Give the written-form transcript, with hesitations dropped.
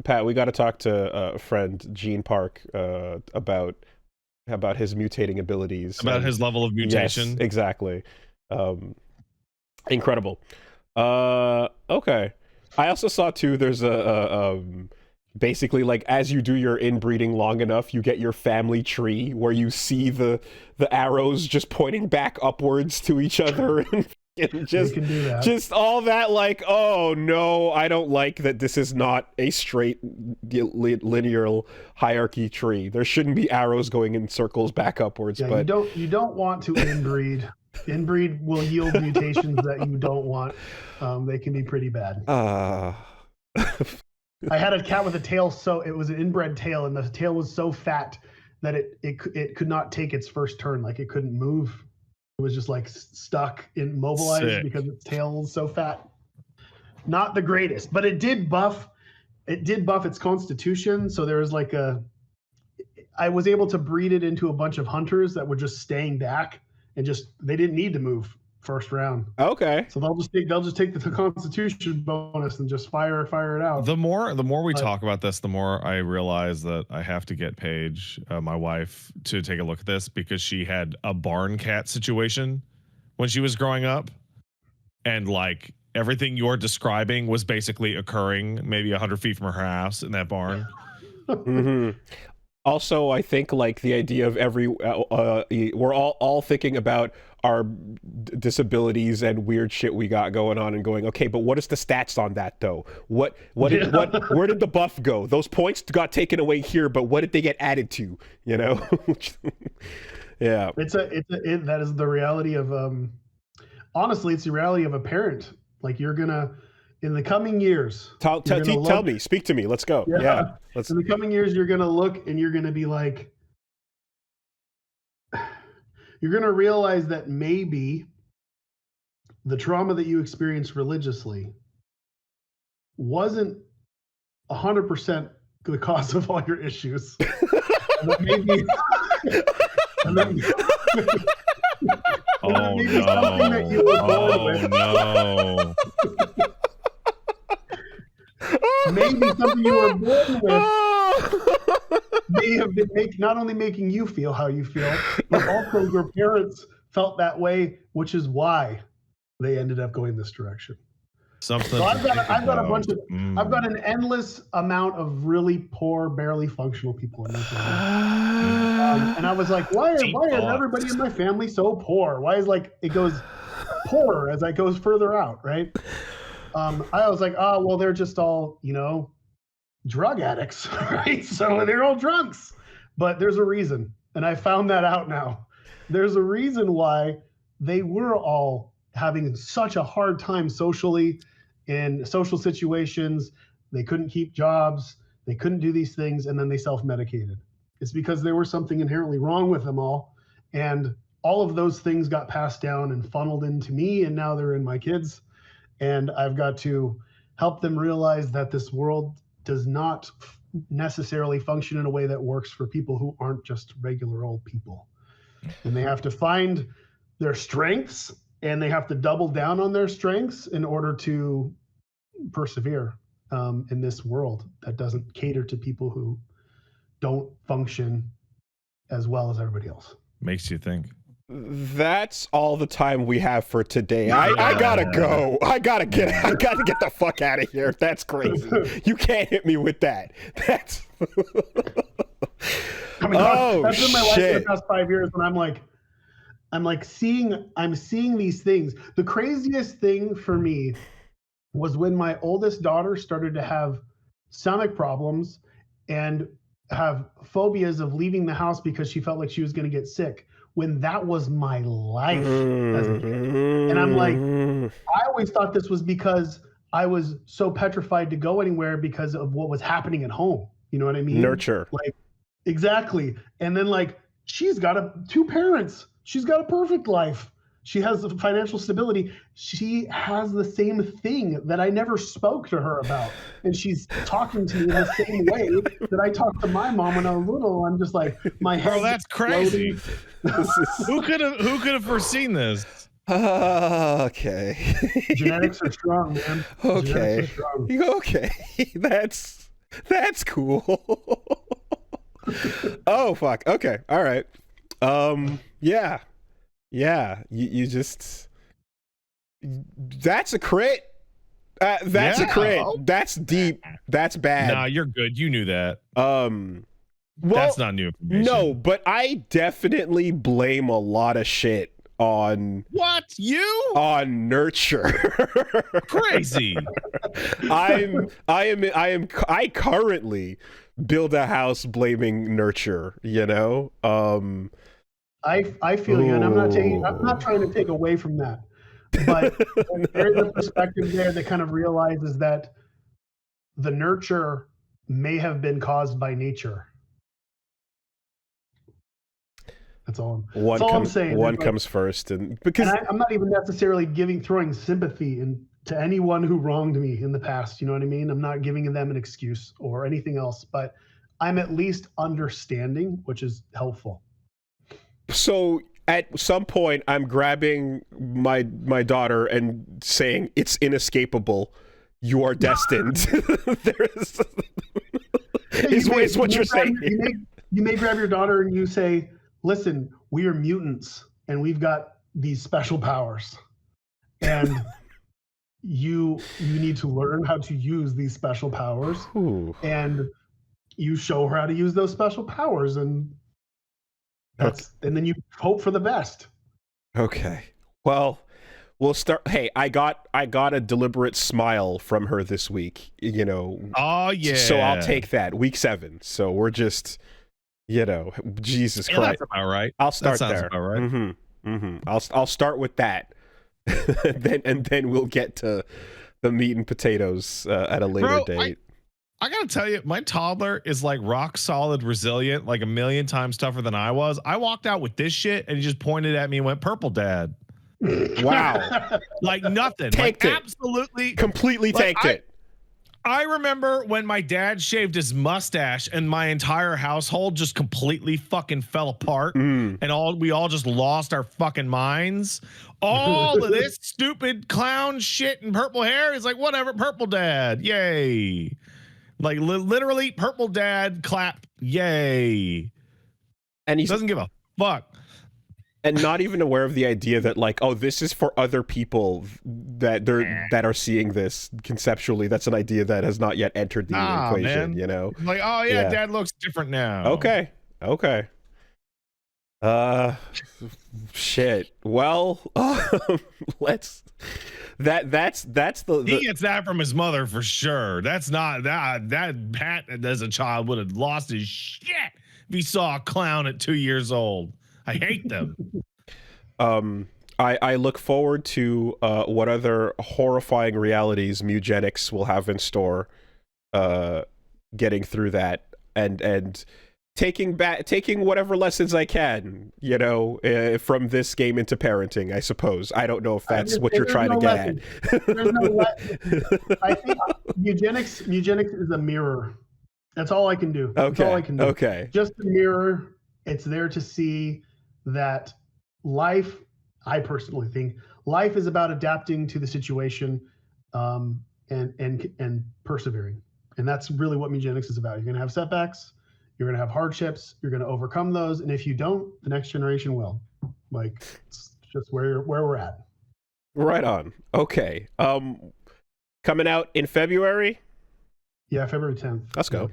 Pat, we got to talk to a friend, Gene Park, about his mutating abilities. About his level of mutation. Yes, exactly. Incredible. Okay. I also saw too. There's basically like as you do your inbreeding long enough, you get your family tree where you see the arrows just pointing back upwards to each other. And just all that, like, oh no, I don't like that this is not a straight linear hierarchy tree. There shouldn't be arrows going in circles back upwards. Yeah, but you don't want to inbreed. Inbreed will yield mutations that you don't want. They can be pretty bad. I had a cat with a tail, so it was an inbred tail, and the tail was so fat that it could not take its first turn. Like it couldn't move. It was just like stuck, immobilized because its tail was so fat. Not the greatest, but it did buff its constitution. So there was like I was able to breed it into a bunch of hunters that were just staying back and they didn't need to move first round. Okay. So they'll just take the constitution bonus and just fire it out. The more we talk about this, the more I realize that I have to get Paige, my wife, to take a look at this because she had a barn cat situation when she was growing up, and like everything you're describing was basically occurring maybe 100 feet from her house in that barn. Mm-hmm. Also, I think like the idea of we're all thinking about our disabilities and weird shit we got going on and going, okay, but what is the stats on that though? Where did the buff go? Those points got taken away here, but what did they get added to? You know? Yeah. That is the reality of honestly, it's the reality of a parent. Like you're gonna in the coming years. Tell me, speak to me. Let's go. Yeah. In the coming years, you're gonna look and you're gonna be like, you're gonna realize that maybe the trauma that you experienced religiously wasn't 100% the cause of all your issues. And that maybe, oh no! Something that you were born with. No! Maybe something you were born with may have been not only making you feel how you feel, but also your parents felt that way, which is why they ended up going this direction. Something. So I've got a bunch of I've got an endless amount of really poor, barely functional people in my family. And I was like, why is everybody in my family so poor? Why is it goes poorer as I goes further out, right? I was like, oh, well, they're just all, drug addicts, right? So they're all drunks. But there's a reason. And I found that out now. There's a reason why they were all having such a hard time socially in social situations. They couldn't keep jobs. They couldn't do these things. And then they self-medicated. It's because there was something inherently wrong with them all. And all of those things got passed down and funneled into me. And now they're in my kids. And I've got to help them realize that this world does not necessarily function in a way that works for people who aren't just regular old people. And they have to find their strengths and they have to double down on their strengths in order to persevere in this world that doesn't cater to people who don't function as well as everybody else. Makes you think. That's all the time we have for today. I gotta go. I gotta get the fuck out of here. That's crazy. You can't hit me with that. That's that's been my life for the past 5 years, and I'm seeing these things. The craziest thing for me was when my oldest daughter started to have stomach problems and have phobias of leaving the house because she felt like she was going to get sick. When that was my life as a kid. And I'm like, I always thought this was because I was so petrified to go anywhere because of what was happening at home. You know what I mean? Nurture. Exactly. And then she's got two parents. She's got a perfect life. She has the financial stability. She has the same thing that I never spoke to her about. And she's talking to me in the same way that I talked to my mom when I was little. I'm just like, my head. Bro, that's crazy. Who could have foreseen this? Okay. Genetics are strong, man. Okay. Okay. That's That's cool. Oh fuck. Okay. All right. Yeah. Yeah. You just. That's a crit. That's a crit. That's deep. That's bad. Nah, you're good. You knew that. Well, that's not new information. No, but I definitely blame a lot of shit on on nurture. Crazy. I currently build a house blaming nurture, you know. I feel you, and I'm not trying to take away from that, but there's a perspective there that kind of realizes that the nurture may have been caused by nature. That's all I'm saying. One comes first, and because I'm not even necessarily throwing sympathy to anyone who wronged me in the past. You know what I mean? I'm not giving them an excuse or anything else, but I'm at least understanding, which is helpful. So at some point, I'm grabbing my daughter and saying, "It's inescapable. You are destined." Is what you're saying. You may grab your daughter and you say, "Listen, we are mutants and we've got these special powers, and you need to learn how to use these special powers." Ooh. And you show her how to use those special powers, and and then you hope for the best. Okay. Well, we'll start. Hey, I got a deliberate smile from her this week. You know. Oh yeah. So I'll take that. Week 7. So we're just, you know, Jesus Christ. That's about right. I'll start that sounds there. About right. Mm-hmm. Mm-hmm. I'll start with that, and then we'll get to the meat and potatoes at a later date. I gotta tell you, my toddler is like rock solid resilient, like a million times tougher than I was. I walked out with this shit and he just pointed at me and went, "Purple Dad." Wow. Like nothing. Tanked like it. Absolutely. Completely tanked it. I remember when my dad shaved his mustache and my entire household just completely fucking fell apart and we all just lost our fucking minds. All of this stupid clown shit and purple hair is like, whatever, Purple Dad. Yay. Like literally Purple Dad clap. Yay. And he doesn't give a fuck. And not even aware of the idea that, like, oh, this is for other people that are seeing this conceptually. That's an idea that has not yet entered the equation, man. You know? Like, oh yeah, Dad looks different now. Okay. Shit. Well, let's. That's the. He gets that from his mother for sure. That's not that Pat as a child would have lost his shit if he saw a clown at 2 years old. I hate them. I look forward to what other horrifying realities Mugenics will have in store, getting through that and taking whatever lessons I can, you know, from this game into parenting, I suppose. I don't know if that's what you're trying to get at. There's no lesson. I think Mugenics is a mirror. That's all I can do. That's all I can do. Okay. Just a mirror. It's there to see that life, I personally think, life is about adapting to the situation and persevering. And that's really what Mugenics is about. You're going to have setbacks. You're going to have hardships. You're going to overcome those. And if you don't, the next generation will. Like, it's just where we're at. Right on. Okay. Coming out in February? Yeah, February 10th. Let's go.